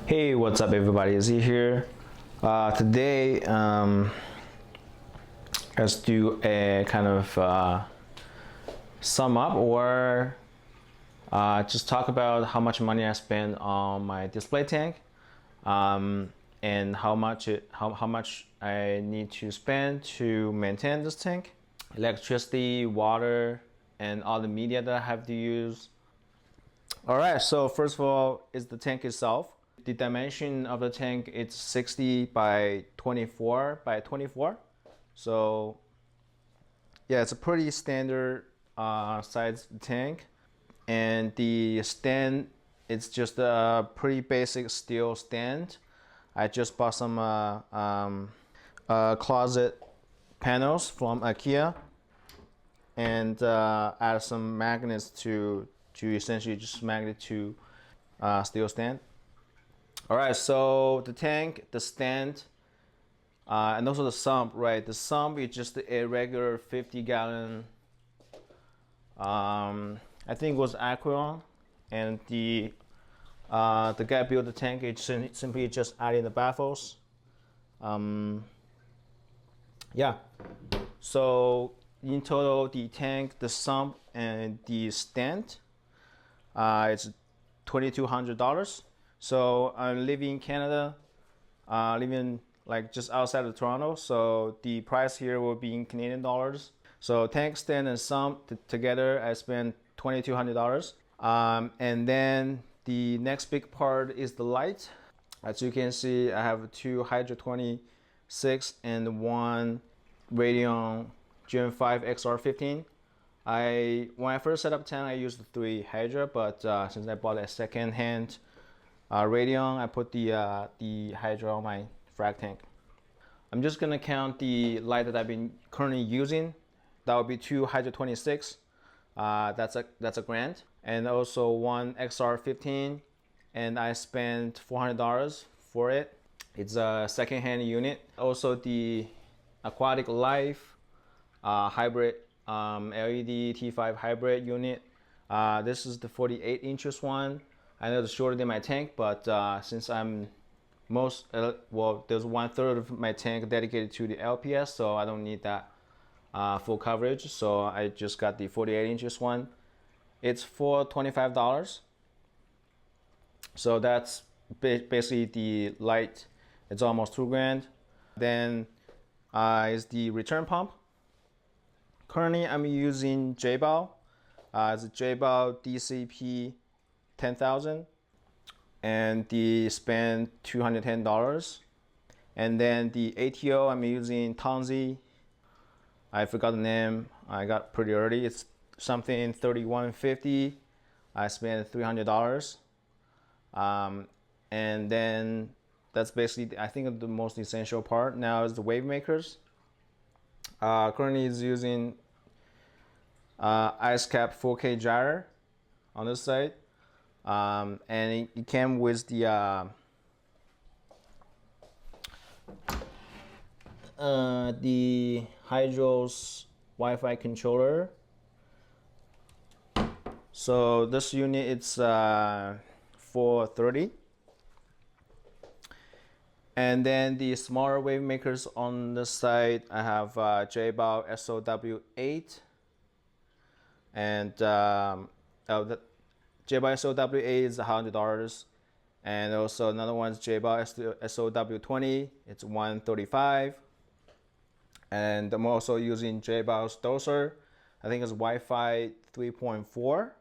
Hey, what's up everybody, Izzy here. Today, let's do a kind of sum up or just talk about how much money I spent on my display tank and how much I need to spend to maintain this tank. Electricity, water, and all the media that I have to use. Alright, so first of all is the tank itself. The dimension of the tank it's 60 by 24 by 24. So yeah, it's a pretty standard size tank. And the stand, it's just a pretty basic steel stand. I just bought some closet panels from IKEA and add some magnets to essentially just magnet to steel stand. All right, so the tank, the stand, and also the sump, right? The sump is just a regular 50-gallon, I think it was Aquaticlife, and the guy built the tank, it's simply just adding the baffles. Yeah, so in total, the tank, the sump, and the stand, it's $2,200. So I'm living in Canada, living like just outside of Toronto. So the price here will be in Canadian dollars. So tank, stand, and sump together, I spent $2,200. And then the next big part is the light. As you can see, I have two Hydra 26 and one Radion Gen 5 XR15. When I first set up tank, I used the 3 Hydra, but since I bought a second-hand Radion, I put the Hydra on my frag tank. I'm just gonna count the light that I've been currently using. That would be 2 Hydra 26. That's a grand, and also one XR15, and I spent $400 for it. It's a second-hand unit. Also the Aquaticlife hybrid LED T5 hybrid unit. This is the 48 inches one. I know it's shorter than my tank, but since I'm there's 1/3 of my tank dedicated to the LPS, so I don't need that full coverage. So I just got the 48 inches one. It's for $25. So that's basically the light. It's almost 2 grand. Then is the return pump. Currently, I'm using Jebao. It's a Jebao DCP 10,000, and the spend $210. And then the ATO, I'm using Tonzi. I forgot the name. I got pretty early. It's something 3150. I spent $300. And then that's basically, I think, the most essential part. Now is the WaveMakers. Currently is using IceCap 4K Gyre on this side, and it came with the Hydra's Wi-Fi controller. So this unit it's $430. And then the smaller wave makers on the side, I have Jebao SOW-8, and the Jebao SOW-8 is $100, and also another one's Jebao SOW-20, it's $135, and I'm also using Jebao's doser. I think it's Wi-Fi 3.4.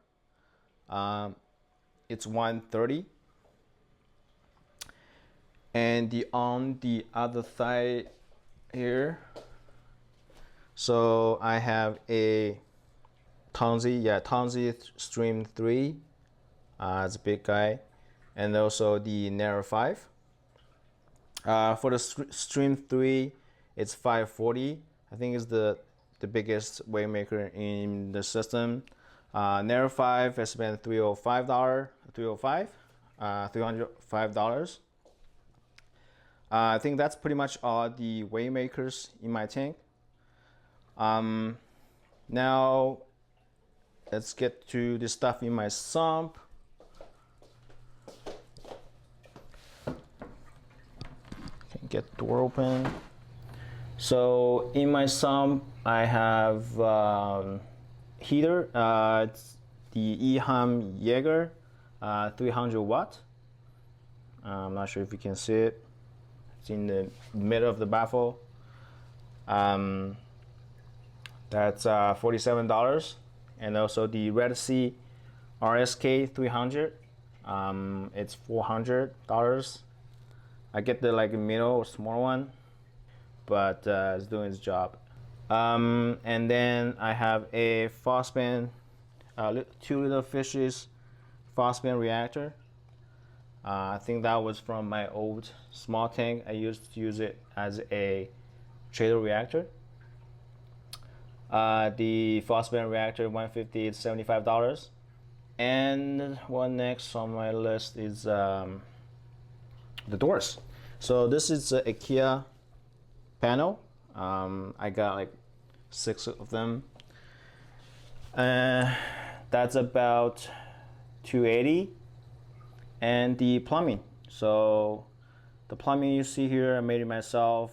It's $130. And on the other side here, so I have a Tonzi Stream 3, it's a big guy, and also the Nero 5. For the Stream 3, it's $540. I think it's the biggest WaveMaker in the system. Nero 5 I spent $305. I think that's pretty much all the WaveMakers in my tank. Now let's get to the stuff in my sump. get the door open. So in my sump, I have heater. It's the EHEIM Jager, 300 watt. I'm not sure if you can see it. It's in the middle of the baffle. That's $47. And also the RedSea RSK 300. It's $400. I get the like middle or small one, but it's doing its job. And then I have a phosphine, 2 little fishes phosphine reactor. I think that was from my old small tank. I used to use it as a trader reactor. The phosphine reactor 150 is $75. And one next on my list is the doors. So this is an IKEA panel. I got like 6 of them. That's about $280. And the plumbing. So the plumbing you see here, I made it myself.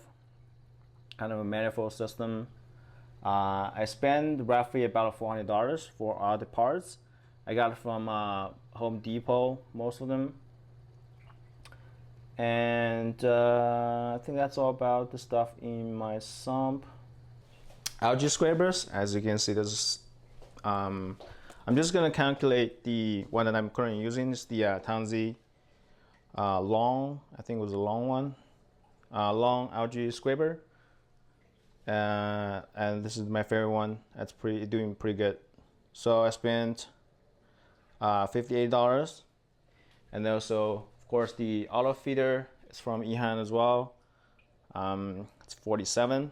Kind of a manifold system. I spent roughly about $400 for all the parts. I got it from Home Depot, most of them. And I think that's all about the stuff in my sump. Algae scrapers, as you can see, this is, I'm just gonna calculate the one that I'm currently using. Is the Tanzi long, I think it was a long one, long algae scraper. And this is my favorite one. That's doing pretty good. So I spent $58, and also of course the auto feeder is from EHEIM as well. It's $47.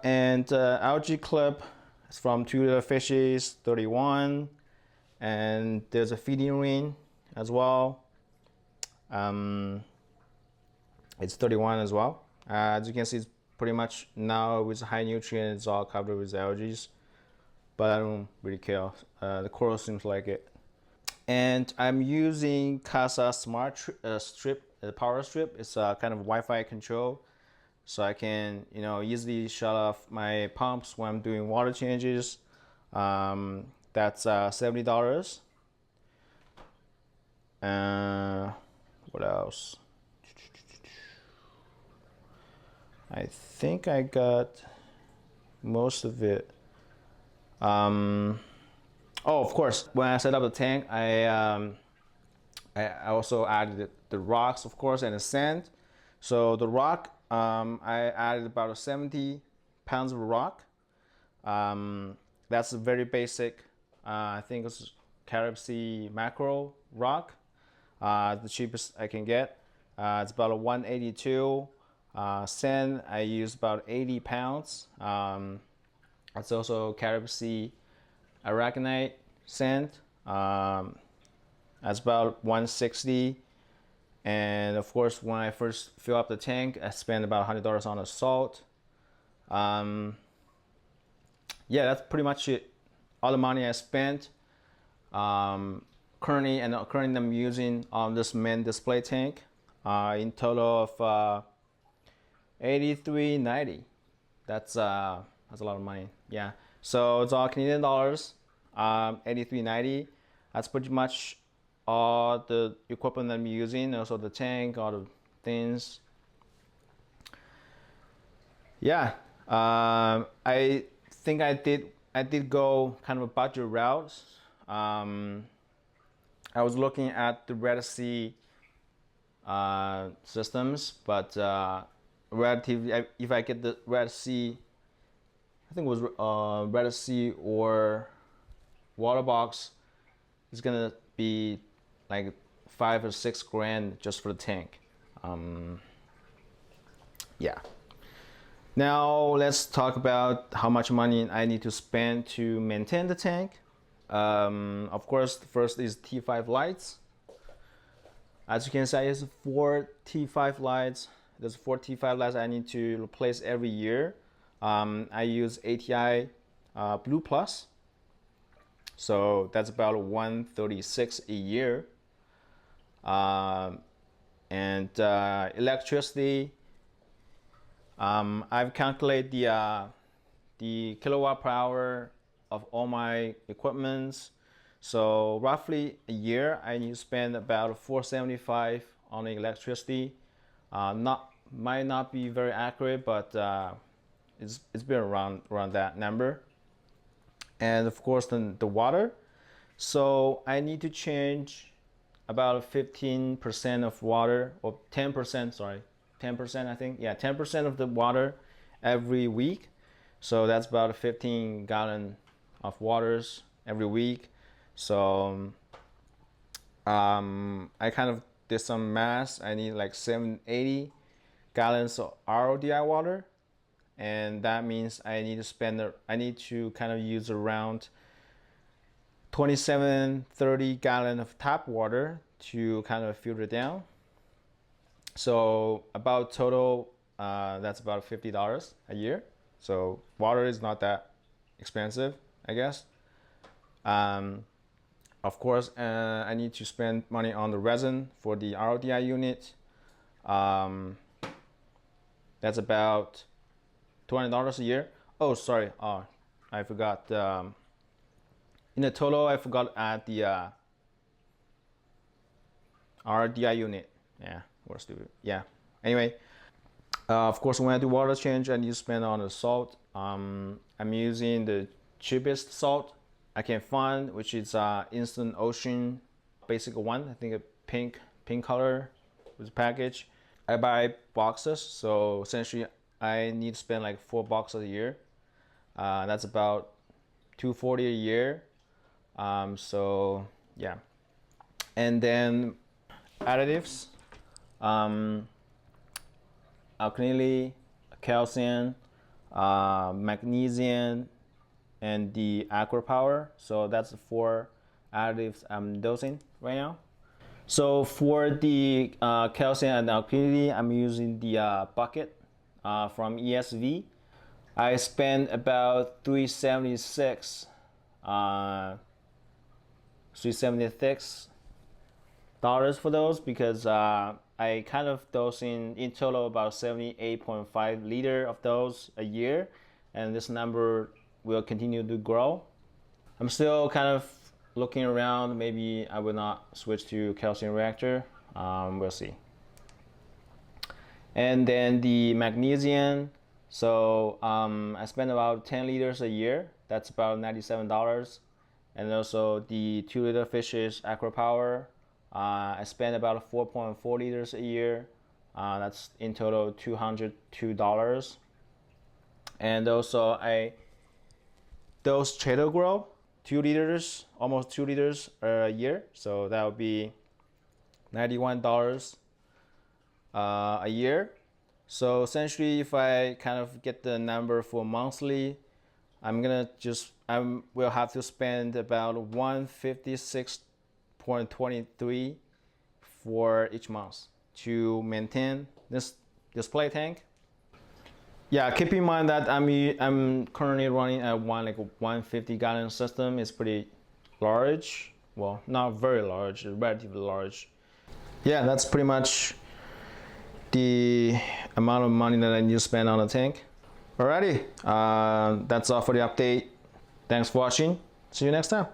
And algae clip is from 2 Little Fishes, $31, and there's a feeding ring as well. It's $31 as well. As you can see, it's pretty much now with high nutrient, it's all covered with algae, but I don't really care. The coral seems like it. And I'm using Casa Smart Strip, power strip. It's a kind of Wi-Fi control, so I can easily shut off my pumps when I'm doing water changes. That's $70. What else? I think I got most of it. Oh, of course, when I set up the tank, I also added the rocks, of course, and the sand. So the rock, I added about 70 pounds of rock. That's a very basic, I think it's RedSea macro rock. The cheapest I can get. It's about a 182. Sand, I use about 80 pounds. It's also RedSea aragonite sand. That's about 160. And of course, when I first fill up the tank, I spent about $100 on the salt. Yeah, that's pretty much it. All the money I spent. Currently I'm using this main display tank in total of $83.90. That's a lot of money. Yeah, so it's all Canadian dollars. $83.90. That's pretty much all the equipment I'm using. Also the tank, all the things. Yeah, I think I did go kind of a budget route. I was looking at the RedSea systems, but relatively, if I get the RedSea, I think it was RedSea or Waterbox, it's gonna be like $5 or $6 grand just for the tank. Yeah. Now let's talk about how much money I need to spend to maintain the tank. Of course, the first is T5 lights. As you can see, I use 4 T5 lights. There's 4 T5 lights I need to replace every year. I use ATI Blue Plus. So that's about 136 a year. And electricity, I've calculated the kilowatt per hour of all my equipments. So roughly a year, I need to spend about 475 on the electricity. Might not be very accurate, but it's been around that number. And of course, the water. So I need to change about 15% of water, or 10%, sorry, 10% I think. Yeah, 10% of the water every week. So that's about 15 gallon of waters every week. So I kind of did some math. I need like 780 gallons of RODI water, and that means I need to kind of use around 27-30 gallon of tap water to kind of filter down. So about total, that's about $50 a year. So water is not that expensive, I guess. Of course, I need to spend money on the resin for the RODI unit. That's about $20 a year. Oh, sorry. Oh, I forgot. In the total, I forgot to add the RDI unit. Yeah, we're stupid. Yeah. Anyway, of course, when I do water change, I need to spend on the salt. I'm using the cheapest salt I can find, which is Instant Ocean basic one. I think a pink color with the package. I buy boxes, so essentially I need to spend like 4 boxes a year. That's about $240 a year. So yeah, and then additives, alkalinity, calcium, magnesium, and the aqua power. So that's the 4 additives I'm dosing right now. So for the calcium and alkalinity, I'm using the bucket from ESV. I spent about $376 for those, because I kind of dosing in total about 78.5 liter of those a year, and this number will continue to grow. I'm still kind of looking around. Maybe I will not switch to calcium reactor. We'll see. And then the magnesium. So I spend about 10 liters a year. That's about $97. And also the 2-liter fishes aqua power. I spend about 4.4 liters a year. That's in total $202. And also those Cheddar Grow, 2 liters, almost 2 liters a year. So that would be $91 a year. So essentially, if I kind of get the number for monthly, I will have to spend about $156.23 for each month to maintain this display tank. Yeah, keep in mind that I'm currently running a 150 gallon system. It's pretty large. Well, not very large, relatively large. Yeah, that's pretty much the amount of money that I need to spend on the tank. Alrighty, that's all for the update. Thanks for watching. See you next time.